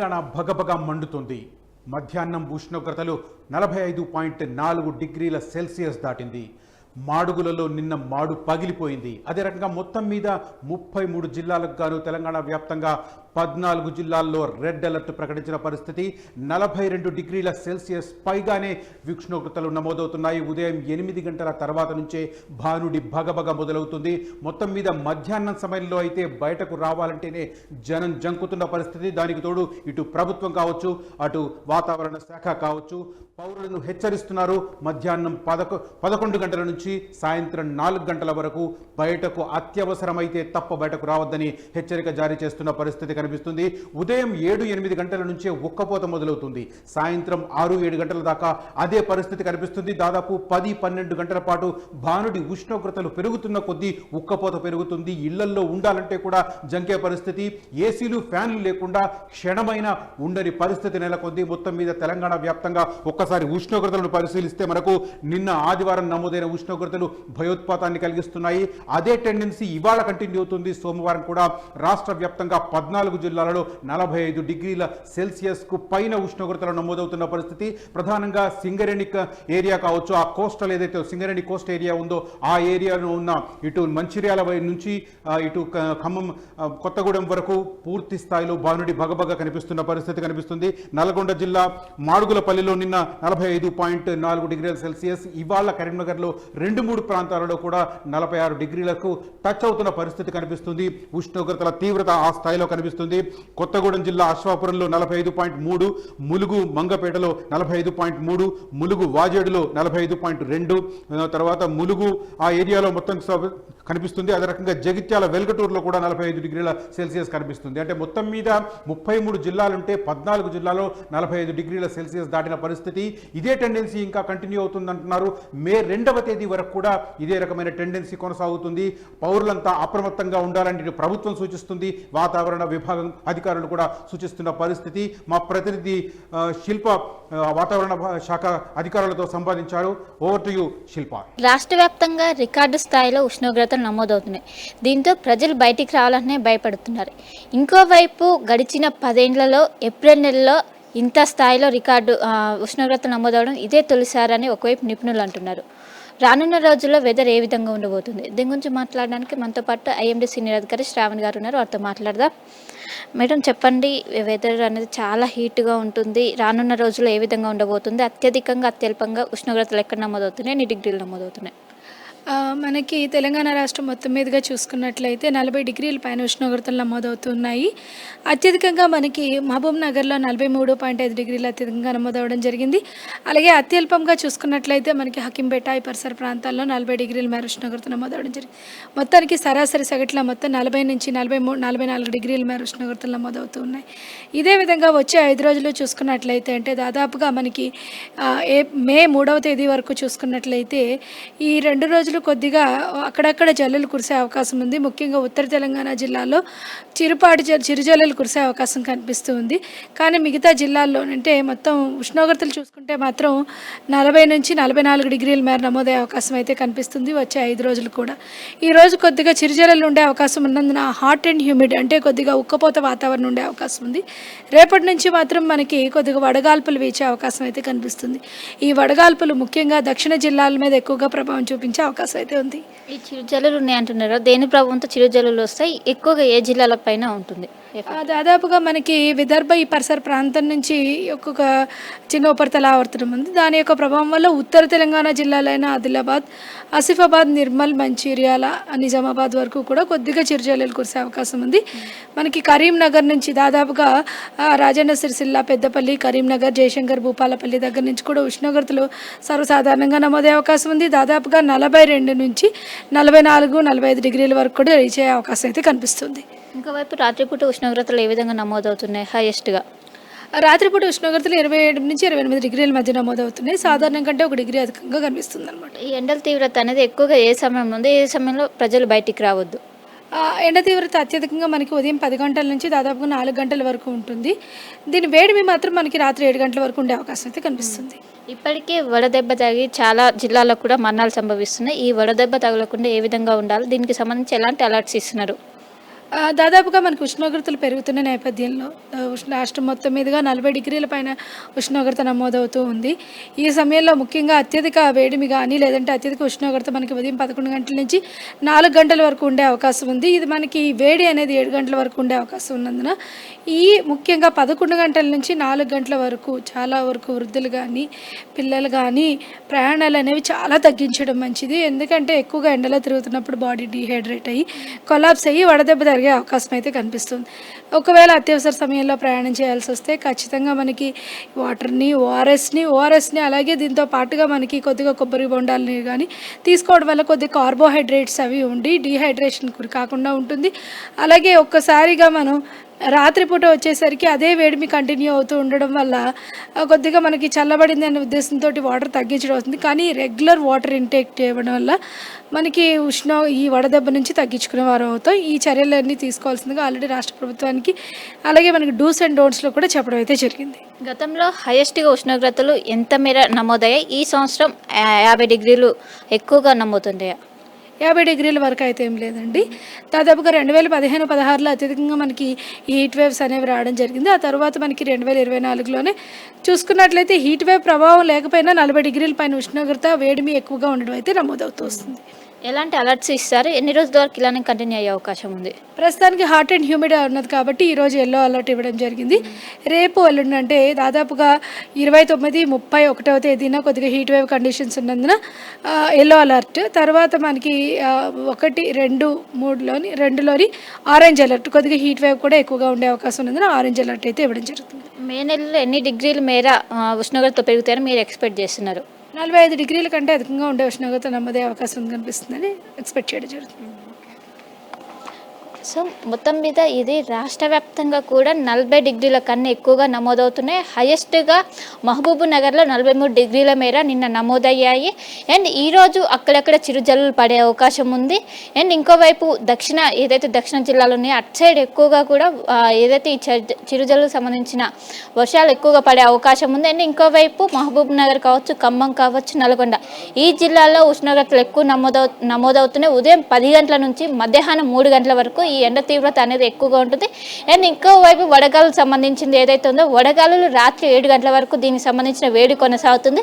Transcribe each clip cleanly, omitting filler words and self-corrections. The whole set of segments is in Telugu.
తెలంగాణ భగభగ మండుతుంది. మధ్యాహ్నం ఉష్ణోగ్రతలు 45.4 డిగ్రీల సెల్సియస్ దాటింది. మాడుగులలో నిన్న మాడు పగిలిపోయింది. అదే రకంగా మొత్తం మీద 33 జిల్లాలకు గాను తెలంగాణ వ్యాప్తంగా 14 జిల్లాల్లో రెడ్ అలర్ట్ ప్రకటించిన పరిస్థితి. 42 డిగ్రీల సెల్సియస్ పైగానే ఉష్ణోగ్రతలు నమోదవుతున్నాయి. ఉదయం 8 గంటల తర్వాత నుంచే భానుడి భగభగ మొదలవుతుంది. మొత్తం మీద మధ్యాహ్నం సమయంలో అయితే బయటకు రావాలంటేనే జనం జంకుతున్న పరిస్థితి. దానికి తోడు ఇటు ప్రభుత్వం కావచ్చు, అటు వాతావరణ శాఖ కావచ్చు పౌరులను హెచ్చరిస్తున్నారు. మధ్యాహ్నం 11 గంటల నుంచి సాయంత్రం 4 గంటల వరకు బయటకు అత్యవసరమైతే తప్ప బయటకు రావద్దని హెచ్చరిక జారీ చేస్తున్న పరిస్థితి కనిపిస్తుంది. ఉదయం 7-8 గంటల నుంచే ఉక్కపోత మొదలవుతుంది. సాయంత్రం 6-7 గంటల దాకా అదే పరిస్థితి కనిపిస్తుంది. దాదాపు 10-12 గంటల పాటు భానుడి ఉష్ణోగ్రతలు పెరుగుతున్న కొద్దీ ఉక్కపోత పెరుగుతుంది. ఇళ్లల్లో ఉండాలంటే కూడా జంకే పరిస్థితి. ఏసీలు, ఫ్యాన్లు లేకుండా క్షణమైన ఉండని పరిస్థితి నెలకొంది. మొత్తం మీద తెలంగాణ వ్యాప్తంగా ఒక్కసారి ఉష్ణోగ్రతలను పరిశీలిస్తే మనకు నిన్న ఆదివారం నమోదైన ఉష్ణోగ్రతలు భయోత్పాతాన్ని కలిగిస్తున్నాయి. అదే టెండెన్సీ ఇవాళ కంటిన్యూ అవుతుంది. సోమవారం కూడా రాష్ట్ర వ్యాప్తంగా 14 జిల్లాలలో 45 డిగ్రీల సెల్సియస్ కు పైన ఉష్ణోగ్రతలు నమోదవుతున్న పరిస్థితి. ప్రధానంగా సింగరేణి ఏరియా కావచ్చు, ఆ కోస్టల్ ఏదైతే సింగరేణి కోస్ట్ ఏరియా ఉందో ఆ ఏరియాలో ఉన్న ఇటు మంచిర్యాల నుంచి ఇటు ఖమ్మం, కొత్తగూడెం వరకు పూర్తి స్థాయిలో భానుడి భగభగ కనిపిస్తున్న పరిస్థితి కనిపిస్తుంది. నల్గొండ జిల్లా మాడుగులపల్లిలో నిన్న 45.4 డిగ్రీల సెల్సియస్, ఇవాళ కరీంనగర్లో 2-3 ప్రాంతాలలో కూడా 46 డిగ్రీలకు టచ్ అవుతున్న పరిస్థితి కనిపిస్తుంది. ఉష్ణోగ్రతల తీవ్రత ఆ స్థాయిలో కనిపిస్తుంది. కొత్తగూడెం జిల్లా అశ్వాపురంలో 45.3, ములుగు మంగపేటలో 45.3, ములుగు వాజేడులో 45.2, తర్వాత ములుగు ఆ ఏరియాలో మొత్తం కనిపిస్తుంది. అదే రకంగా జగిత్యాల వెల్గటూరులో కూడా 45 డిగ్రీల సెల్సియస్ కనిపిస్తుంది. అంటే మొత్తం మీద 33 జిల్లాలుంటే 14 జిల్లాలో 45 డిగ్రీల సెల్సియస్ దాటిన పరిస్థితి. ఇదే టెండెన్సీ ఇంకా కంటిన్యూ అవుతుందంటున్నారు. మే 2వ తేదీ వరకు కూడా ఇదే రకమైన టెండెన్సీ కొనసాగుతుంది. పౌరులంతా అప్రమత్తంగా ఉండాలని ప్రభుత్వం సూచిస్తుంది. వాతావరణ విభాగం అధికారులు కూడా సూచిస్తున్న పరిస్థితి. మా ప్రతినిధి శిల్ప వాతావరణ శాఖ అధికారులతో సంపాదించారు. ఓవర్ టు యు శిల్ప. రాష్ట్ర వ్యాప్తంగా రికార్డు స్థాయిలో ఉష్ణోగ్రతలు నమోదవుతున్నాయి. దీంతో ప్రజలు బయటికి రావాలంటే భయపడుతున్నారు. ఇంకోవైపు గడిచిన 10 ఏళ్లలో ఏప్రిల్ నెలలో ఇంత స్థాయిలో రికార్డు ఉష్ణోగ్రతలు నమోదవడం ఇదే తొలిసారని ఒకవైపు నిపుణులు అంటున్నారు. రానున్న రోజుల్లో వెదర్ ఏ విధంగా ఉండబోతుంది, దీని గురించి మాట్లాడడానికి మనతో పాటు ఐఎండీ సీనియర్ అధికారి శ్రావణ్ గారు ఉన్నారు. వారితో మాట్లాడదాం. మేడం చెప్పండి, వెదర్ అనేది చాలా హీట్గా ఉంటుంది. రానున్న రోజుల్లో ఏ విధంగా ఉండబోతుంది? అత్యధికంగా అత్యల్పంగా ఉష్ణోగ్రతలు ఎక్కడ నమోదవుతున్నాయి, ఎన్ని డిగ్రీలు నమోదవుతున్నాయి? మనకి తెలంగాణ రాష్ట్రం మొత్తం మీదుగా చూసుకున్నట్లయితే 40 డిగ్రీల పైన ఉష్ణోగ్రతలు నమోదవుతున్నాయి. అత్యధికంగా మనకి మహబూబ్ నగర్లో 43.5 డిగ్రీలు అత్యధికంగా నమోదవడం జరిగింది. అలాగే అత్యల్పంగా చూసుకున్నట్లయితే మనకి హకీంపేట ఈ పరిసర ప్రాంతాల్లో 40 డిగ్రీల మేర ఉష్ణోగ్రత నమోదవడం జరిగింది. మొత్తానికి సరాసరి సగటులో మొత్తం 40 నుంచి 44 డిగ్రీల మేర ఉష్ణోగ్రతలు నమోదవుతూ ఉన్నాయి. ఇదే విధంగా వచ్చే 5 రోజులు చూసుకున్నట్లయితే అంటే దాదాపుగా మనకి మే 3వ తేదీ వరకు చూసుకున్నట్లయితే ఈ 2 రోజులు కొద్దిగా అక్కడక్కడ జల్లులు కురిసే అవకాశం ఉంది. ముఖ్యంగా ఉత్తర తెలంగాణ జిల్లాలో చిరుజల్లులు కురిసే అవకాశం కనిపిస్తూ ఉంది. కానీ మిగతా జిల్లాల్లో అంటే మొత్తం ఉష్ణోగ్రతలు చూసుకుంటే మాత్రం 40 నుంచి 44 డిగ్రీల మేర నమోదయ్యే అవకాశం అయితే కనిపిస్తుంది వచ్చే 5 రోజులు కూడా. ఈరోజు కొద్దిగా చిరుజల్లులు ఉండే అవకాశం ఉన్నందున హాట్ అండ్ హ్యూమిడ్ అంటే కొద్దిగా ఉక్కపోత వాతావరణం ఉండే అవకాశం ఉంది. రేపటి నుంచి మాత్రం మనకి కొద్దిగా వడగాల్పులు వీచే అవకాశం అయితే కనిపిస్తుంది. ఈ వడగాల్పులు ముఖ్యంగా దక్షిణ జిల్లాల మీద ఎక్కువగా ప్రభావం చూపించే అవకాశం అయితే ఉంది. ఈ చిరుజల్లులు ఉన్నాయంటున్నారు, దేని ప్రభావంతో చిరుజల్లులు వస్తాయి? ఎక్కువగా ఏ జిల్లాల పైన ఉంటుంది? దాదాపుగా మనకి విదర్భ ఈ పరిసర ప్రాంతం నుంచి ఒక్కొక్క చిన్న ఉపరితల ఆవర్తనం ఉంది. దాని యొక్క ప్రభావం వల్ల ఉత్తర తెలంగాణ జిల్లాలైన ఆదిలాబాద్, ఆసిఫాబాద్, నిర్మల్, మంచిర్యాల, నిజామాబాద్ వరకు కూడా కొద్దిగా చిరుజల్లులు కురిసే అవకాశం ఉంది. మనకి కరీంనగర్ నుంచి దాదాపుగా రాజన్న సిరిసిల్ల, పెద్దపల్లి, కరీంనగర్, జయశంకర్, భూపాలపల్లి దగ్గర నుంచి కూడా ఉష్ణోగ్రతలు సర్వసాధారణంగా నమోదయ్యే అవకాశం ఉంది. దాదాపుగా 42 నుంచి 44-45 డిగ్రీల వరకు కూడా రీచ్ అయ్యే అవకాశం అయితే కనిపిస్తుంది. ఇంకోవైపు రాత్రిపూట ఉష్ణోగ్రతలు ఏ విధంగా నమోదవుతున్నాయి హైయెస్ట్గా? రాత్రిపూట ఉష్ణోగ్రతలు 27 నుంచి 28 డిగ్రీల మధ్య నమోదవుతున్నాయి. సాధారణం కంటే 1 డిగ్రీ అధికంగా కనిపిస్తుంది అనమాట. ఈ ఎండల తీవ్రత అనేది ఎక్కువగా ఏ సమయంలో ఉంది, ఏ సమయంలో ప్రజలు బయటికి రావద్దు? ఎండ తీవ్రత అత్యధికంగా మనకి ఉదయం 10 గంటల నుంచి దాదాపుగా 4 గంటల వరకు ఉంటుంది. దీని వేడిమి మాత్రం మనకి రాత్రి 7 గంటల వరకు ఉండే అవకాశం అయితే కనిపిస్తుంది. ఇప్పటికే వడదెబ్బ తగిలి చాలా జిల్లాల్లో కూడా మరణాలు సంభవిస్తున్నాయి. ఈ వడదెబ్బ తగలకుండా ఏ విధంగా ఉండాలి, దీనికి సంబంధించి ఎలాంటి అలర్ట్స్ ఇస్తున్నారు? దాదాపుగా మనకు ఉష్ణోగ్రతలు పెరుగుతున్న నేపథ్యంలో రాష్ట్రం మొత్తం మీదుగా 40 డిగ్రీల పైన ఉష్ణోగ్రత నమోదవుతూ ఉంది. ఈ సమయంలో ముఖ్యంగా అత్యధిక వేడిమి కానీ లేదంటే అత్యధిక ఉష్ణోగ్రత మనకి ఉదయం 11 గంటల నుంచి 4 గంటల వరకు ఉండే అవకాశం ఉంది. ఇది మనకి వేడి అనేది 7 గంటల వరకు ఉండే అవకాశం ఉన్నందున ఈ ముఖ్యంగా 11 గంటల నుంచి 4 గంటల వరకు చాలా వరకు వృద్ధులు కానీ పిల్లలు కానీ ప్రయాణాలు అనేవి చాలా తగ్గించడం మంచిది. ఎందుకంటే ఎక్కువగా ఎండలో తిరుగుతున్నప్పుడు బాడీ డీహైడ్రేట్ అయ్యి కొలాప్స్ అయ్యి వడదెబ్బ జరిగే అవకాశం అయితే కనిపిస్తుంది. ఒకవేళ అత్యవసర సమయంలో ప్రయాణం చేయాల్సి వస్తే ఖచ్చితంగా మనకి వాటర్ని ఓఆర్ఎస్ని అలాగే దీంతో పాటుగా మనకి కొద్దిగా కొబ్బరి బొండాలని కానీ తీసుకోవడం వల్ల కొద్దిగా కార్బోహైడ్రేట్స్ అవి ఉండి డీహైడ్రేషన్ గురి కాకుండా ఉంటుంది. అలాగే ఒక్కసారిగా మనం రాత్రిపూట వచ్చేసరికి అదే వేడిమి కంటిన్యూ అవుతూ ఉండడం వల్ల కొద్దిగా మనకి చల్లబడింది అనే ఉద్దేశంతో వాటర్ తగ్గించడం అవుతుంది. కానీ రెగ్యులర్ వాటర్ ఇంటేక్ చేయడం వల్ల మనకి ఈ వడదెబ్బ నుంచి తగ్గించుకునే వారు అవుతాం. ఈ చర్యలన్నీ తీసుకోవాల్సిందిగా ఆల్రెడీ రాష్ట్ర ప్రభుత్వానికి అలాగే మనకి డూస్ అండ్ డోంట్స్లో కూడా చెప్పడం అయితే జరిగింది. గతంలో హైయెస్ట్గా ఉష్ణోగ్రతలు ఎంత మేర నమోదయ్యాయి? ఈ సంవత్సరం 50 డిగ్రీలు ఎక్కువగా నమోదుంటాయా? 50 డిగ్రీల వరకు అయితే ఏం లేదండి. దాదాపుగా 2015-16లో అత్యధికంగా మనకి ఈ హీట్ వేవ్స్ అనేవి రావడం జరిగింది. ఆ తర్వాత మనకి 2024లోనే చూసుకున్నట్లయితే హీట్ వేవ్ ప్రభావం లేకపోయినా 40 డిగ్రీల పైన ఉష్ణోగ్రత వేడిమి ఎక్కువగా ఉండడం అయితే నమోదవుతూ వస్తుంది. ఎలాంటి అలర్ట్స్ ఇస్తారు? ఎన్ని రోజుల వరకు ఇలానే కంటిన్యూ అయ్యే అవకాశం ఉంది? ప్రస్తుతానికి హాట్ అండ్ హ్యూమిడ్ ఉన్నది కాబట్టి ఈరోజు ఎల్లో అలర్ట్ ఇవ్వడం జరిగింది. రేపు ఎల్లుండి అంటే దాదాపుగా 29, 31వ తేదీన కొద్దిగా హీట్ వేవ్ కండిషన్స్ ఉన్నందున ఎల్లో అలర్ట్. తర్వాత మనకి 1, 2, 3లోని ఆరెంజ్ అలర్ట్. కొద్దిగా హీట్ వేవ్ కూడా ఎక్కువగా ఉండే అవకాశం ఉన్నందున ఆరెంజ్ అలర్ట్ అయితే ఇవ్వడం జరుగుతుంది. మే నెలలో ఎన్ని డిగ్రీల మేర ఉష్ణోగ్రత పెరుగుతాయని మీరు ఎక్స్పెక్ట్ చేస్తున్నారు? 45 డిగ్రీల కంటే అధికంగా ఉండే ఉష్ణోగ్రత నమోదే అవకాశం కనిపిస్తుందని ఎక్స్పెక్ట్ చేయడం జరుగుతుంది. సో మొత్తం మీద ఇది రాష్ట్ర వ్యాప్తంగా కూడా 40 డిగ్రీల కన్నా ఎక్కువగా నమోదవుతున్నాయి. హైయెస్ట్గా మహబూబ్ నగర్లో 43 డిగ్రీల మేర నిన్న నమోదయ్యాయి. అండ్ ఈరోజు అక్కడక్కడ చిరుజల్లులు పడే అవకాశం ఉంది. అండ్ ఇంకోవైపు ఏదైతే దక్షిణ జిల్లాలు ఉన్నాయో అటు సైడ్ ఎక్కువగా కూడా ఏదైతే ఈ చిరుజల్లుకు సంబంధించిన వర్షాలు ఎక్కువగా పడే అవకాశం ఉంది. అండ్ ఇంకోవైపు మహబూబ్ నగర్ కావచ్చు, ఖమ్మం కావచ్చు, నల్గొండ ఈ జిల్లాల్లో ఉష్ణోగ్రతలు ఎక్కువ నమోదవుతున్నాయి. ఉదయం 10 గంటల నుంచి మధ్యాహ్నం 3 గంటల వరకు ఈ ఎండ తీవ్రత అనేది ఎక్కువగా ఉంటుంది. అండ్ ఇంకోవైపు వడగాలుకు సంబంధించింది ఏదైతే ఉందో వడగాలులు రాత్రి 7 గంటల వరకు దీనికి సంబంధించిన వేడి కొనసాగుతుంది.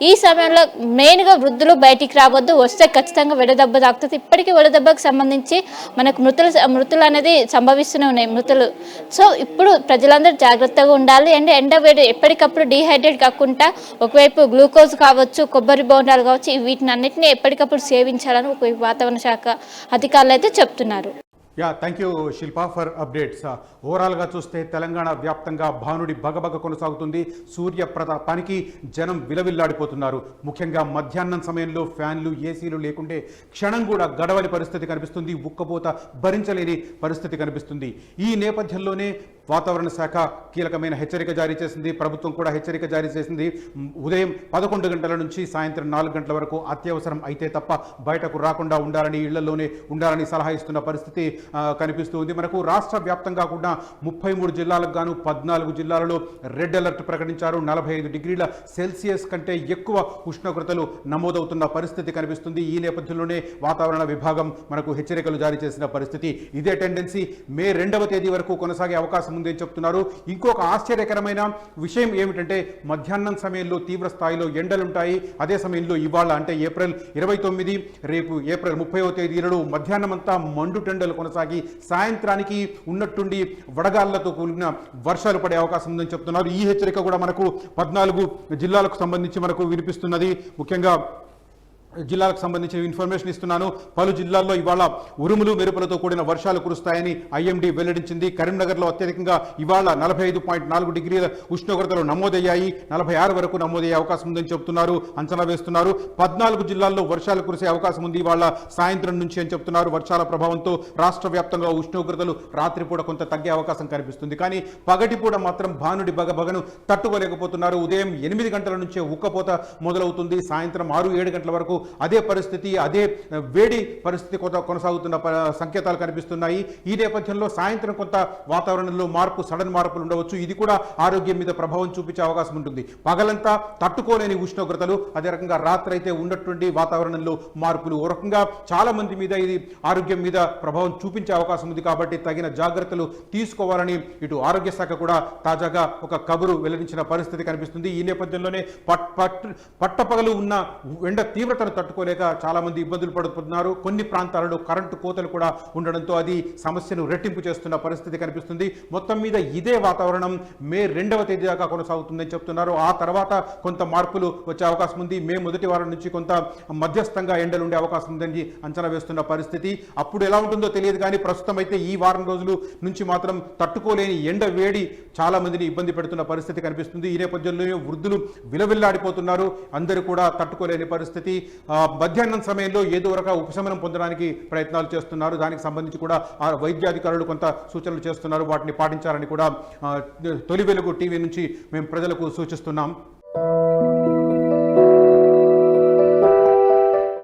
ఈ సమయంలో మెయిన్గా వృద్ధులు బయటికి రావద్దు, వస్తే ఖచ్చితంగా వడదెబ్బ తాకుతుంది. ఇప్పటికీ వడదెబ్బకు సంబంధించి మనకు మృతులు అనేది సంభవిస్తూనే ఉన్నాయి. సో ఇప్పుడు ప్రజలందరూ జాగ్రత్తగా ఉండాలి. అండ్ ఎండ వేడి ఎప్పటికప్పుడు డీహైడ్రేట్ కాకుండా ఒకవైపు గ్లూకోజ్ కావచ్చు, కొబ్బరి బొండాలు కావచ్చు, వీటిని అన్నింటినీ ఎప్పటికప్పుడు సేవించాలని ఒకవైపు వాతావరణ శాఖ అధికారులు అయితే చెప్తున్నారు. Thank you Shilpa for updates. ఓవరాల్గా చూస్తే తెలంగాణ వ్యాప్తంగా భానుడి బగబగ కొనసాగుతుంది. సూర్య ప్రతాపానికి జనం విలవిల్లాడిపోతున్నారు. ముఖ్యంగా మధ్యాహ్నం సమయంలో ఫ్యాన్లు, ఏసీలు లేకుంటే క్షణం కూడా గడవని పరిస్థితి కనిపిస్తుంది. ఉక్కపోత భరించలేని పరిస్థితి కనిపిస్తుంది. ఈ నేపథ్యంలోనే వాతావరణ శాఖ కీలకమైన హెచ్చరిక జారీ చేసింది. ప్రభుత్వం కూడా హెచ్చరిక జారీ చేసింది. ఉదయం 11 గంటల నుంచి సాయంత్రం 4 గంటల వరకు అత్యవసరం అయితే తప్ప బయటకు రాకుండా ఉండాలని, ఇళ్లలోనే ఉండాలని సలహా ఇస్తున్న పరిస్థితి కనిపిస్తుంది. మనకు రాష్ట్ర వ్యాప్తంగా కూడా 33 జిల్లాలకు గాను 14 జిల్లాలలో రెడ్ అలర్ట్ ప్రకటించారు. 45 డిగ్రీల సెల్సియస్ కంటే ఎక్కువ ఉష్ణోగ్రతలు నమోదవుతున్న పరిస్థితి కనిపిస్తుంది. ఈ నేపథ్యంలోనే వాతావరణ విభాగం మనకు హెచ్చరికలు జారీ చేసిన పరిస్థితి. ఇదే టెండెన్సీ మే 2వ తేదీ వరకు కొనసాగే అవకాశం ఉందని చెప్తున్నారు. ఇంకొక ఆశ్చర్యకరమైన విషయం ఏమిటంటే మధ్యాహ్నం సమయంలో తీవ్ర స్థాయిలో ఎండలుంటాయి. అదే సమయంలో ఇవాళ అంటే ఏప్రిల్ 29, రేపు ఏప్రిల్ 30వ తేదీలలో మధ్యాహ్నం అంతా మండుటెండలు కొనసాగి సాయంత్రానికి ఉన్నట్టుండి వడగాళ్లతో కూడిన వర్షాలు పడే అవకాశం ఉందని చెప్తున్నారు. ఈ హెచ్చరిక కూడా మనకు 14 జిల్లాలకు సంబంధించి మనకు వినిపిస్తున్నది. ముఖ్యంగా జిల్లాలకు సంబంధించిన ఇన్ఫర్మేషన్ ఇస్తున్నాను. పలు జిల్లాల్లో ఇవాళ ఉరుములు మెరుపులతో కూడిన వర్షాలు కురుస్తాయని ఐఎండీ వెల్లడించింది. కరీంనగర్లో అత్యధికంగా ఇవాళ 45.4 డిగ్రీల ఉష్ణోగ్రతలు నమోదయ్యాయి. 46 వరకు నమోదయ్యే అవకాశం ఉందని చెప్తున్నారు, అంచనా వేస్తున్నారు. 14 జిల్లాల్లో వర్షాలు కురిసే అవకాశం ఉంది ఇవాళ సాయంత్రం నుంచి అని చెప్తున్నారు. వర్షాల ప్రభావంతో రాష్ట్ర వ్యాప్తంగా ఉష్ణోగ్రతలు రాత్రిపూట కొంత తగ్గే అవకాశం కనిపిస్తుంది. కానీ పగటిపూట మాత్రం భానుడి బగబగను తట్టుకోలేకపోతున్నారు. ఉదయం 8 గంటల నుంచే ఉక్కపోత మొదలవుతుంది. సాయంత్రం 6-7 గంటల వరకు అదే పరిస్థితి, అదే వేడి పరిస్థితి కొనసాగుతున్న సంకేతాలు కనిపిస్తున్నాయి. ఈ నేపథ్యంలో సాయంత్రం కొంత వాతావరణంలో సడన్ మార్పులు ఉండవచ్చు. ఇది కూడా ఆరోగ్యం మీద ప్రభావం చూపించే అవకాశం ఉంటుంది. పగలంతా తట్టుకోలేని ఉష్ణోగ్రతలు, అదే రకంగా రాత్రి అయితే ఉన్నటువంటి వాతావరణంలో మార్పులు, ఓ రకంగా చాలా మంది మీద ఇది ఆరోగ్యం మీద ప్రభావం చూపించే అవకాశం ఉంది. కాబట్టి తగిన జాగ్రత్తలు తీసుకోవాలని ఇటు ఆరోగ్య శాఖ కూడా తాజాగా ఒక కబురు వెల్లడించిన పరిస్థితి కనిపిస్తుంది. ఈ నేపథ్యంలోనే పట్టపగలు ఉన్న ఎండ తీవ్రతను తట్టుకోలేక చాలా మంది ఇబ్బందులు పడుతున్నారు. కొన్ని ప్రాంతాలలో కరెంటు కోతలు కూడా ఉండడంతో అది సమస్యను రెట్టింపు చేస్తున్న పరిస్థితి కనిపిస్తుంది. మొత్తం మీద ఇదే వాతావరణం మే 2వ తేదీ దాకా కొనసాగుతుందని చెప్తున్నారు. ఆ తర్వాత కొంత మార్పులు వచ్చే అవకాశం ఉంది. మే మొదటి వారం నుంచి కొంత మధ్యస్థంగా ఎండలు ఉండే అవకాశం ఉందని అంచనా వేస్తున్న పరిస్థితి. అప్పుడు ఎలా ఉంటుందో తెలియదు, కానీ ప్రస్తుతం అయితే ఈ వారం రోజులు నుంచి మాత్రం తట్టుకోలేని ఎండ వేడి చాలా మందిని ఇబ్బంది పెడుతున్న పరిస్థితి కనిపిస్తుంది. ఈ నేపథ్యంలోనే వృద్ధులు విలవిల్లాడిపోతున్నారు. అందరూ కూడా తట్టుకోలేని పరిస్థితి. మధ్యాహ్నం సమయంలో ఏదో ఒక ఉపశమనం పొందడానికి ప్రయత్నాలు చేస్తున్నారు. దానికి సంబంధించి కూడా వైద్యాధికారులు కొంత సూచనలు చేస్తున్నారు. వాటిని పాటించాలని కూడా తొలి వెలుగు టీవీ నుంచి మేము ప్రజలకు సూచిస్తున్నాం.